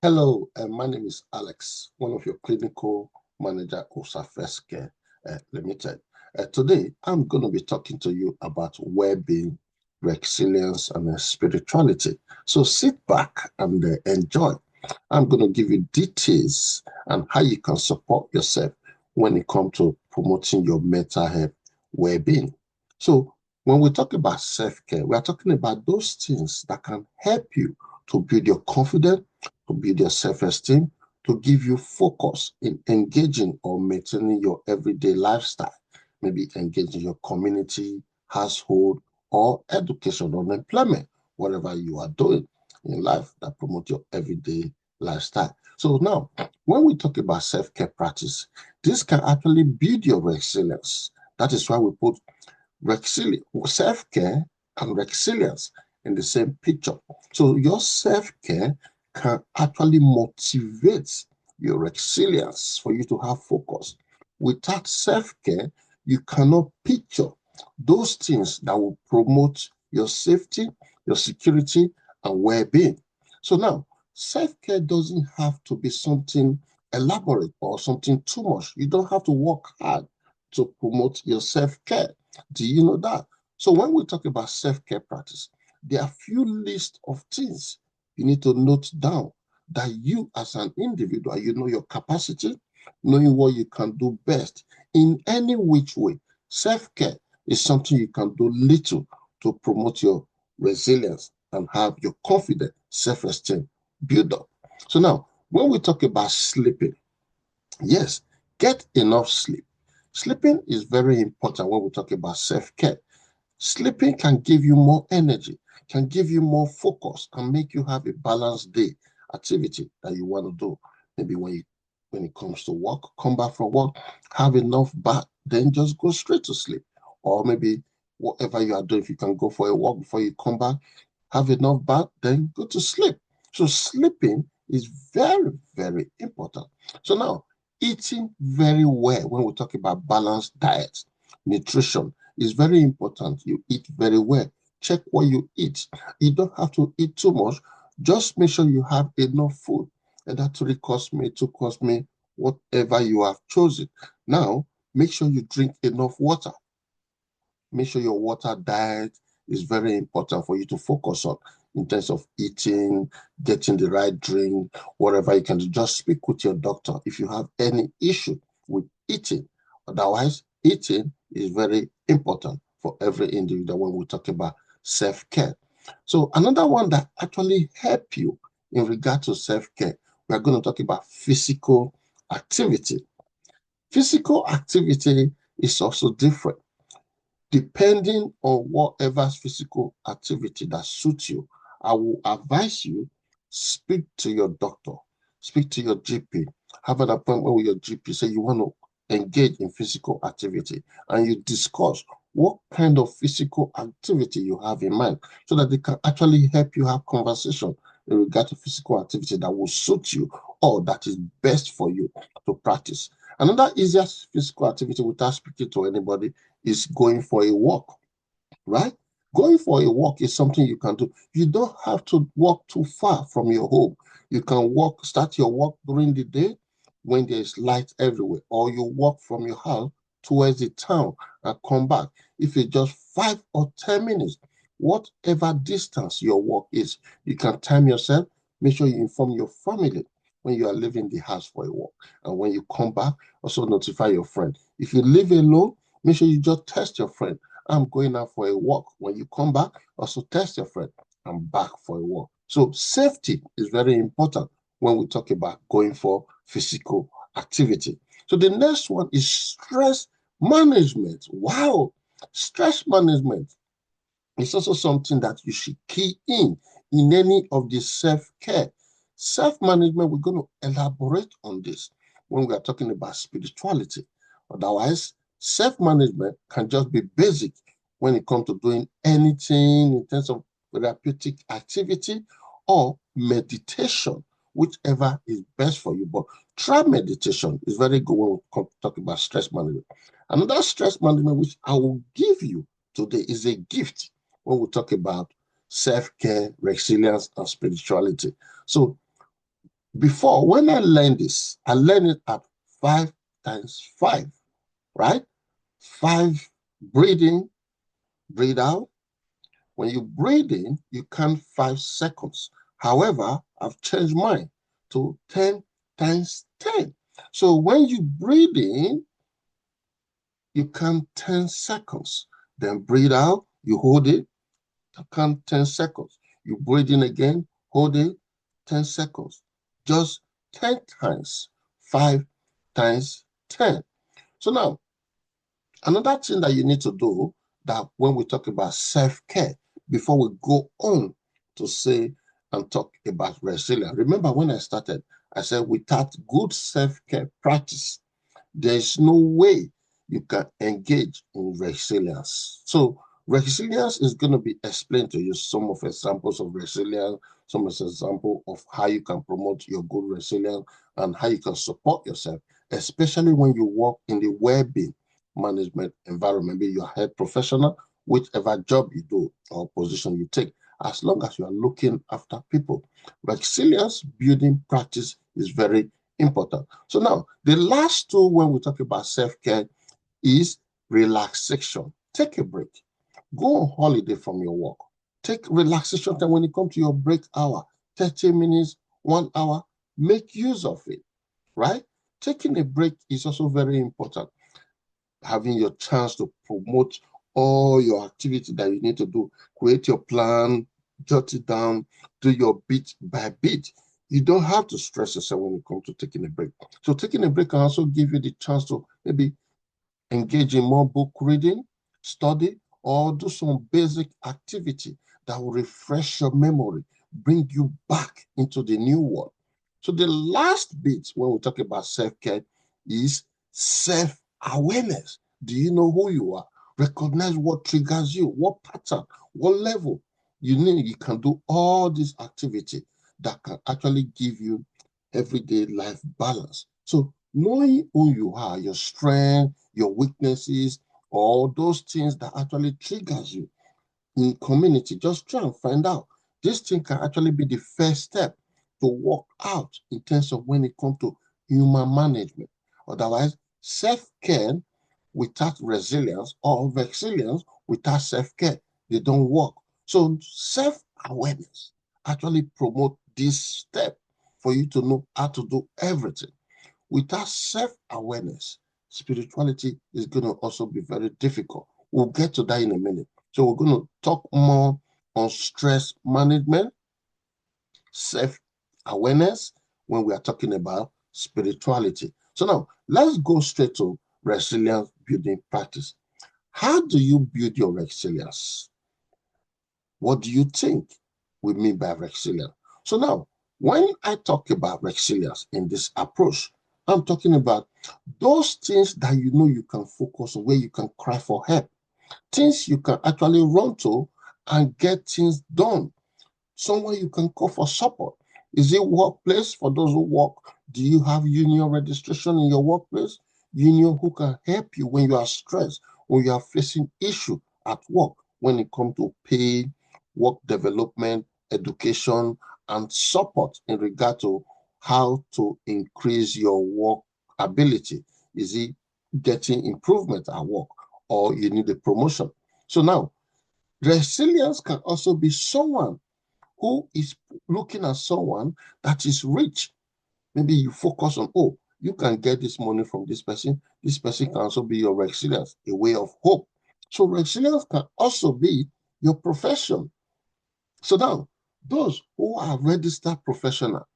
Hello, my name is Alex, one of your clinical manager of Surface Care Limited. Today, I'm going to be talking to you about well-being, resilience, and spirituality. So sit back and enjoy. I'm going to give you details on how you can support yourself when it comes to promoting your mental health well-being. So when we talk about self-care, we are talking about those things that can help you to build your confidence, to build your self-esteem, to give you focus in engaging or maintaining your everyday lifestyle, maybe engaging your community, household, or education or employment, whatever you are doing in life that promote your everyday lifestyle. So now, when we talk about self-care practice, this can actually build your resilience. That is why we put self-care and resilience in the same picture. So your self-care can actually motivate your resilience for you to have focus. Without self-care, you cannot picture those things that will promote your safety, your security, and well-being. So now, self-care doesn't have to be something elaborate or something too much. You don't have to work hard to promote your self-care. Do you know that? So when we talk about self-care practice, there are few list of things you need to note down that you as an individual, you know your capacity, knowing what you can do best in any which way. Self-care is something you can do little to promote your resilience and have your confidence, self-esteem build up. So now, when we talk about sleeping, yes, get enough sleep. Sleeping is very important when we talk about self-care. Sleeping can give you more energy, can give you more focus, and make you have a balanced day activity that you want to do. Maybe when it comes to work, come back from work, have enough bath, then just go straight to sleep. Or maybe whatever you are doing, if you can go for a walk before you come back, have enough bath, then go to sleep. So sleeping is very, very important. So now, eating very well, when we talk about balanced diet, nutrition, is very important. You eat very well. Check what you eat. You don't have to eat too much. Just make sure you have enough food. And that 3 course meal, 2 course meal, whatever you have chosen. Now, make sure you drink enough water. Make sure your water diet is very important for you to focus on in terms of eating, getting the right drink, whatever you can do. Just speak with your doctor if you have any issue with eating. Otherwise, eating is very important for every individual when we talk about self-care. So another one that actually help you in regard to self-care, we are going to talk about physical activity. Physical activity is also different depending on whatever physical activity that suits you. I will advise you, speak to your doctor, speak to your GP, have an appointment with your GP, say you want to engage in physical activity, and you discuss what kind of physical activity you have in mind so that they can actually help you have conversation in regard to physical activity that will suit you or that is best for you to practice. Another easiest physical activity without speaking to anybody is going for a walk, right? Going for a walk is something you can do. You don't have to walk too far from your home. You can start your walk during the day when there's light everywhere, or you walk from your house towards the town and come back. If it's just 5 or 10 minutes, whatever distance your walk is, you can time yourself. Make sure you inform your family when you are leaving the house for a walk. And when you come back, also notify your friend. If you live alone, make sure you just text your friend. I'm going out for a walk. When you come back, also test your friend. I'm back for a walk. So safety is very important when we talk about going for physical activity. So the next one is stress management. Wow, stress management is also something that you should key in any of the self-care. Self-management, we're going to elaborate on this when we are talking about spirituality. Otherwise, self-management can just be basic when it comes to doing anything in terms of therapeutic activity or meditation, whichever is best for you. But try meditation. It's very good when we come to talk about stress management. Another stress management which I will give you today is a gift when we talk about self-care, resilience, and spirituality. So Before, when I learned this, I learned it at 5 times 5, right? 5 breathing, breathe out. When you breathe in, you count 5 seconds. However, I've changed mine to 10 times 10. So when you breathe in, you count 10 seconds. Then breathe out, you hold it, count 10 seconds. You breathe in again, hold it, 10 seconds. Just 10 times, 5 times 10. So now, another thing that you need to do, that when we talk about self-care, before we go on to say and talk about resilience. Remember when I started, I said without good self-care practice, there's no way you can engage in resilience. So resilience is going to be explained to you, some of examples of resilience, some example of how you can promote your good resilience and how you can support yourself, especially when you work in the well-being management environment, be your health professional, whichever job you do or position you take, as long as you are looking after people. Resilience building practice is very important. So now, the last two when we talk about self-care is relaxation. Take a break. Go on holiday from your work. Take relaxation time when it comes to your break hour, 30 minutes, 1 hour, make use of it, right? Taking a break is also very important. Having your chance to promote all your activity that you need to do, create your plan, jot it down, do your bit by bit. You don't have to stress yourself when it comes to taking a break. So taking a break can also give you the chance to maybe engage in more book reading, study, or do some basic activity that will refresh your memory, bring you back into the new world. So the last bit when we talk about self-care is self-awareness. Do you know who you are? Recognize what triggers you, what pattern, what level you need. You can do all these activity that can actually give you everyday life balance. So knowing who you are, your strength, your weaknesses, all those things that actually triggers you in community, just try and find out. This thing can actually be the first step to work out in terms of when it comes to human management. Otherwise, self-care without resilience or resilience without self-care, they don't work. So self-awareness actually promote this step for you to know how to do everything. Without self-awareness, spirituality is going to also be very difficult. We'll get to that in a minute. So we're going to talk more on stress management, self-awareness when we are talking about spirituality. So now let's go straight to resilience building practice. How do you build your resilience? What do you think we mean by resilience? So now, when I talk about resilience in this approach, I'm talking about those things that you know you can focus on, where you can cry for help, things you can actually run to and get things done, somewhere you can call for support. Is it workplace for those who work? Do you have union registration in your workplace? Union who can help you when you are stressed, when you are facing issue at work, when it comes to pay, work development, education, and support in regard to how to increase your work ability. Is it getting improvement at work or you need a promotion? So now, resilience can also be someone who is looking at someone that is rich. Maybe you focus on, oh, you can get this money from this person. This person can also be your resilience, a way of hope. So resilience can also be your profession. So now, those who are registered professional,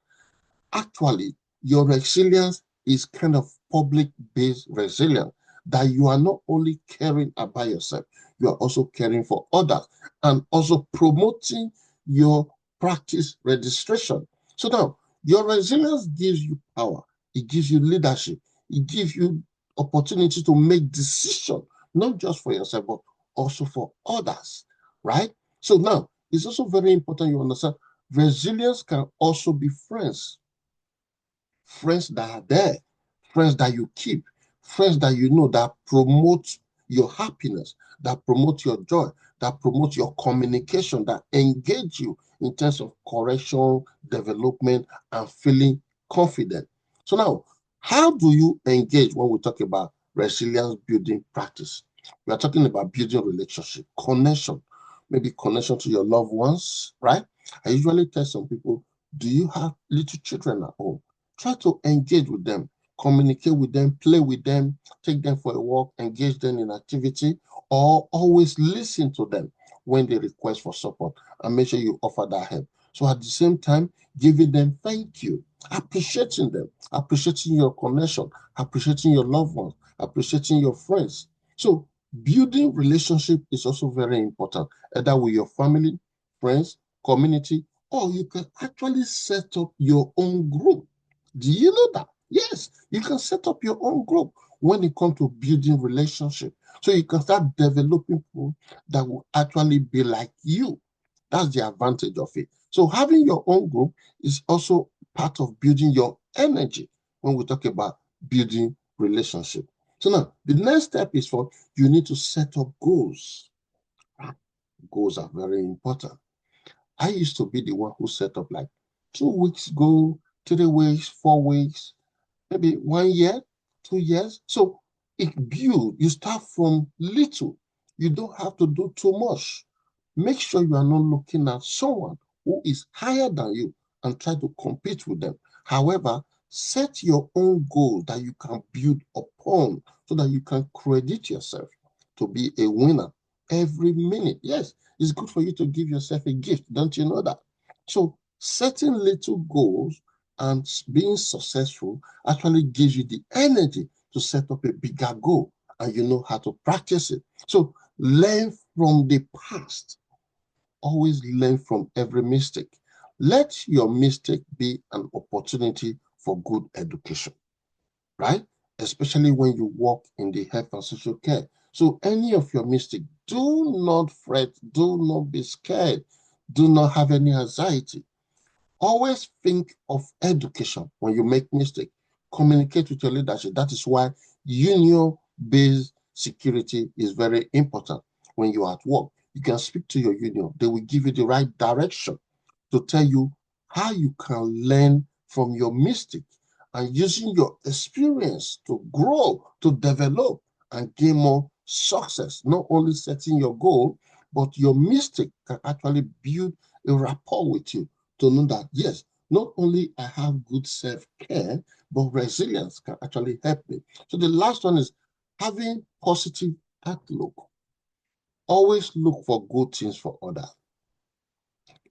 actually, your resilience is kind of public-based resilience, that you are not only caring about yourself, you are also caring for others and also promoting your practice registration. So now, your resilience gives you power, it gives you leadership, it gives you opportunity to make decisions, not just for yourself, but also for others, right? So now, it's also very important you understand resilience can also be friends, friends that are there, friends that you keep, friends that you know that promote your happiness, that promote your joy, that promote your communication, that engage you in terms of correction, development, and feeling confident. So now, how do you engage when we talk about resilience building practice? We are talking about building relationship, connection, maybe connection to your loved ones, right? I usually tell some people, do you have little children at home? Try to engage with them, communicate with them, play with them, take them for a walk, engage them in activity, or always listen to them when they request for support and make sure you offer that help. So at the same time, giving them thank you, appreciating them, appreciating your connection, appreciating your loved ones, appreciating your friends. So building relationship is also very important, either with your family, friends, community, or you can actually set up your own group. Do you know that? Yes, you can set up your own group when it comes to building relationship. So you can start developing people that will actually be like you. That's the advantage of it. So having your own group is also part of building your energy when we talk about building relationship. So now the next step is for you need to set up goals. Goals are very important. I used to be the one who set up like 2 weeks goal, 3 weeks, 4 weeks, maybe 1 year, 2 years. So it build, you start from little. You don't have to do too much. Make sure you are not looking at someone who is higher than you and try to compete with them. However, set your own goal that you can build upon so that you can credit yourself to be a winner every minute. Yes, it's good for you to give yourself a gift. Don't you know that? So setting little goals and being successful actually gives you the energy to set up a bigger goal, and you know how to practice it. So learn from the past. Always learn from every mistake. Let your mistake be an opportunity for good education, right? Especially when you work in the health and social care. So any of your mistakes, do not fret, do not be scared, do not have any anxiety. Always think of education when you make mistake. Communicate with your leadership. That is why union-based security is very important when you are at work. You can speak to your union. They will give you the right direction to tell you how you can learn from your mistake and using your experience to grow, to develop, and gain more success. Not only setting your goal, but your mistake can actually build a rapport with you to know that, yes, not only I have good self-care, but resilience can actually help me. So the last one is having positive outlook. Always look for good things for others.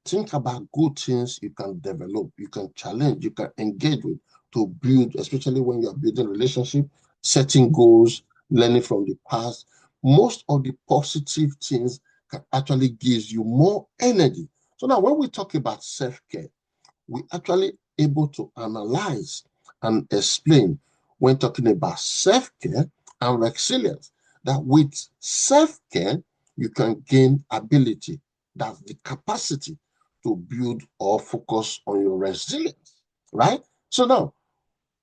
Think about good things you can develop, you can challenge, you can engage with to build, especially when you're building relationship, setting goals, learning from the past. Most of the positive things can actually give you more energy. So now when we talk about self-care, we actually able to analyze and explain when talking about self-care and resilience that with self-care you can gain ability, that's the capacity to build or focus on your resilience, right? So now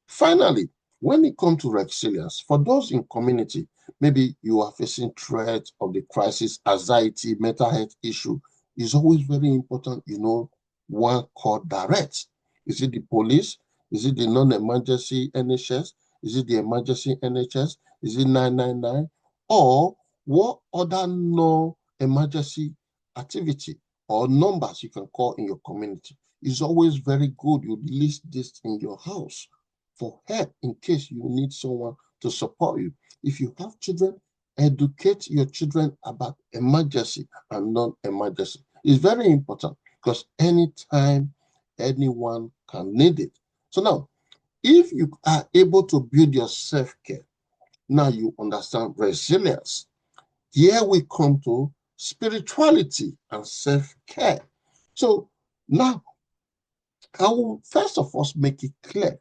finally, when it comes to resilience, for those in community, maybe you are facing threat of the crisis, anxiety, mental health issue, it's always very important, you know, one call direct. Is it the police? Is it the non-emergency NHS? Is it the emergency NHS? Is it 999? Or what other non-emergency activity or numbers you can call in your community? It's always very good you list this in your house for help in case you need someone to support you. If you have children, educate your children about emergency and non-emergency. It's very important because anytime anyone can need it. So now, if you are able to build your self-care, now you understand resilience. Here we come to spirituality and self-care. So now, I will first of all make it clear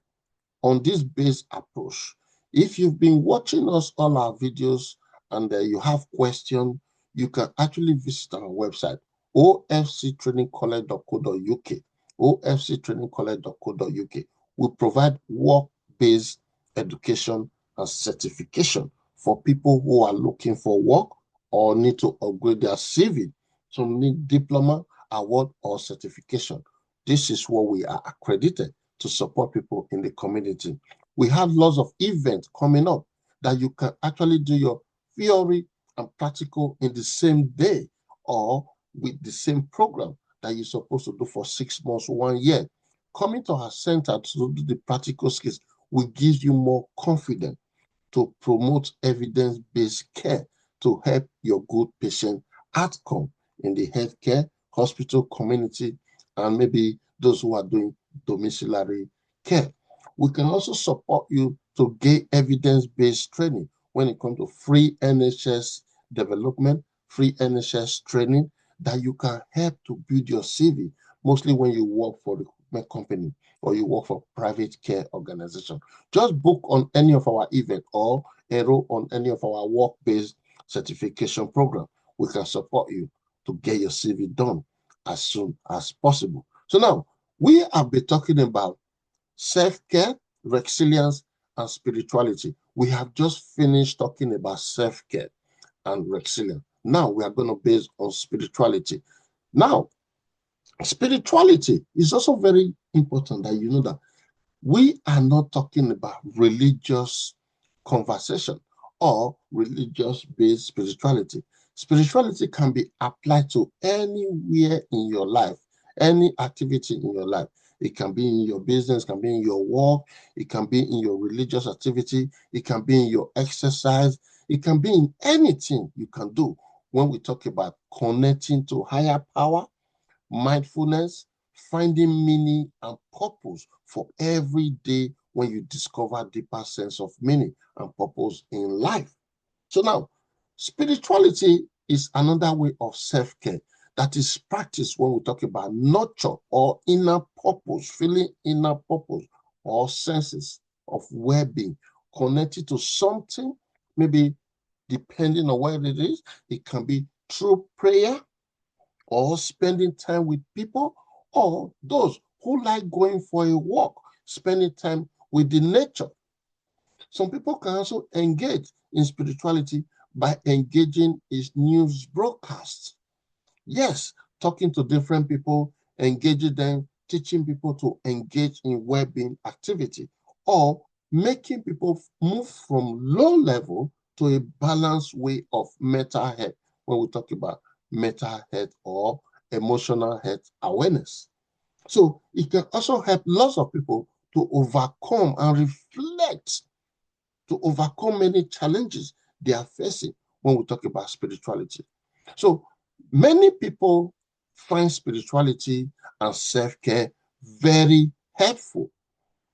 on this base approach. If you've been watching us all our videos and you have questions, you can actually visit our website, ofctrainingcollege.co.uk, ofctrainingcollege.co.uk. We provide work-based education and certification for people who are looking for work or need to upgrade their CV. Some need diploma, award, or certification. This is what we are accredited to support people in the community. We have lots of events coming up that you can actually do your theory and practical in the same day or with the same program that you're supposed to do for 6 months, 1 year. Coming to our center to do the practical skills will give you more confidence to promote evidence-based care to help your good patient outcome in the healthcare, hospital, community, and maybe those who are doing domiciliary care. We can also support you to gain evidence-based training when it comes to free NHS development, free NHS training that you can help to build your CV, mostly when you work for the recruitment company or you work for private care organization. Just book on any of our event or enroll on any of our work-based certification program. We can support you to get your CV done as soon as possible. So now, we have been talking about self-care, resilience, and spirituality. We have just finished talking about self-care and resilience. Now we are going to base on spirituality. Now, spirituality is also very important that you know that we are not talking about religious conversation or religious-based spirituality. Spirituality can be applied to anywhere in your life, any activity in your life. It can be in your business, it can be in your work, it can be in your religious activity, it can be in your exercise, it can be in anything you can do when we talk about connecting to higher power, mindfulness, finding meaning and purpose for every day when you discover deeper sense of meaning and purpose in life. So now, spirituality is another way of self-care that is practiced when we talk about nurture or inner purpose, feeling inner purpose or senses of well-being connected to something, maybe depending on what it is. It can be through prayer or spending time with people, or those who like going for a walk, spending time with the nature. Some people can also engage in spirituality by engaging in news broadcasts. Yes, talking to different people, engaging them, teaching people to engage in well-being activity, or making people move from low level to a balanced way of mental health when we talk about mental health or emotional health awareness. So it can also help lots of people to overcome and reflect, to overcome many challenges they are facing when we talk about spirituality. So many people find spirituality and self-care very helpful.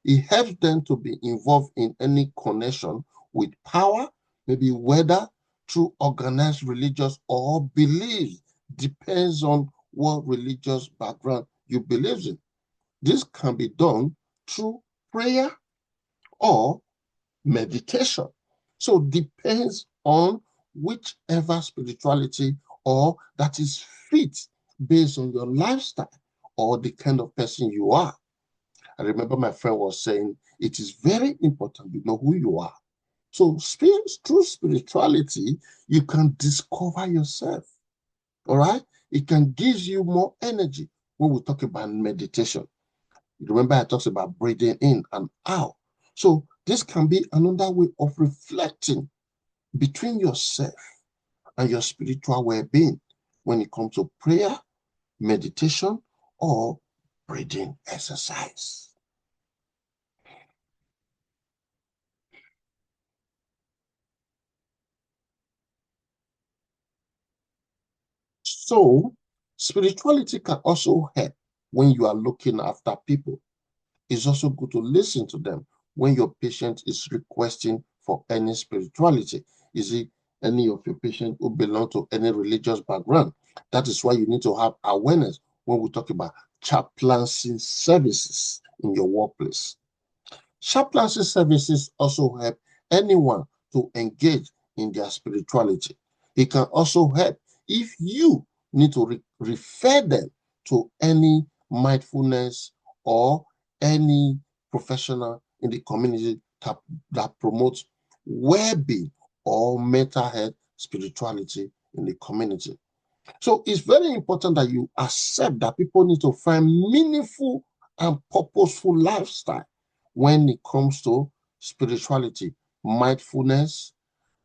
It helps them to be involved in any connection with power, maybe whether through organized religious or beliefs, depends on what religious background you believe in. This can be done through prayer or meditation. So depends on whichever spirituality or that is fit based on your lifestyle or the kind of person you are. I remember my friend was saying it is very important you know who you are. So through spirituality, you can discover yourself. All right? It can give you more energy when we talk about meditation. Remember, I talked about breathing in and out. So this can be another way of reflecting between yourself and your spiritual well-being when it comes to prayer, meditation, or breathing exercise. So spirituality can also help when you are looking after people. It's also good to listen to them when your patient is requesting for any spirituality. Is it any of your patients who belong to any religious background? That is why you need to have awareness when we talk about chaplaincy services in your workplace. Chaplaincy services also help anyone to engage in their spirituality. It can also help if you need to refer them to any mindfulness or any professional in the community that promotes well-being or mental health spirituality in the community. So it's very important that you accept that people need to find meaningful and purposeful lifestyle when it comes to spirituality, mindfulness,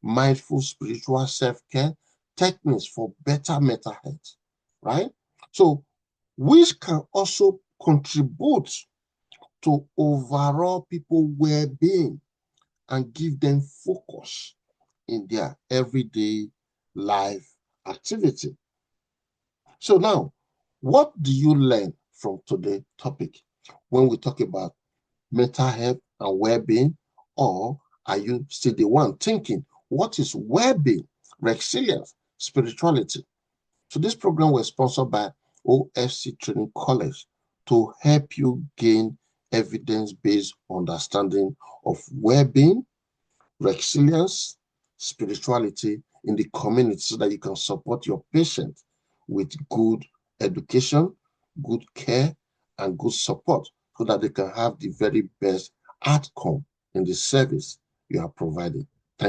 mindful spiritual self-care, techniques for better mental health, right? So, which can also contribute to overall people well-being and give them focus in their everyday life activity. So now, what do you learn from today's topic when we talk about mental health and well-being? Or are you still the one thinking, what is well-being, resilience, spirituality? So this program was sponsored by OFC Training College to help you gain evidence-based understanding of well-being, resilience, spirituality in the community so that you can support your patient with good education, good care, and good support so that they can have the very best outcome in the service you are providing.